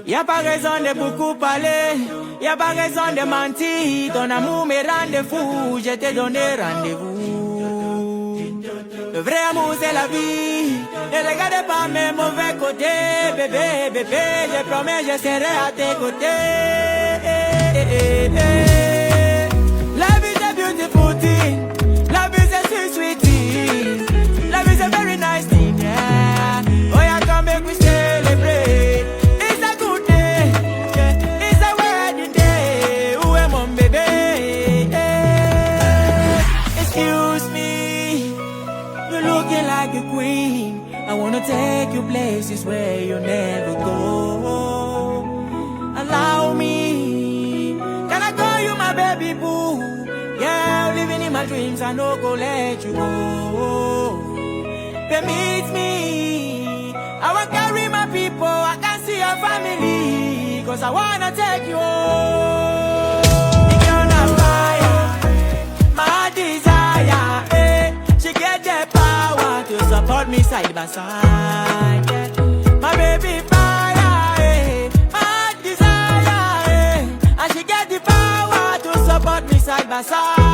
Y'a pas raison de beaucoup parler, y'a pas raison de mentir. Ton amour me rend fou, je t'ai donné rendez-vous. Le vrai amour c'est la vie, ne regarde pas mes mauvais côtés. Bébé, bébé, je promets je serai à tes côtés. La vie c'est beautiful thing, la vie c'est sweet sweet thing, la vie c'est very nice thing, yeah. Oh yeah, come make we celebrate. It's a good day, yeah. It's a wedding day. Who am I, baby? Excuse me, you're looking like a queen. I wanna take you places where you never go. Allow me, can I call you my baby boo? Yeah, living in my dreams, I no go let you go. Permit me, I wanna carry my people, I can see your family, cause I wanna take you home. You're on fire, my desire, eh. She get the power to support me side by side, yeah. My baby fire, eh. My desire, eh. And she get the power to support me side by side.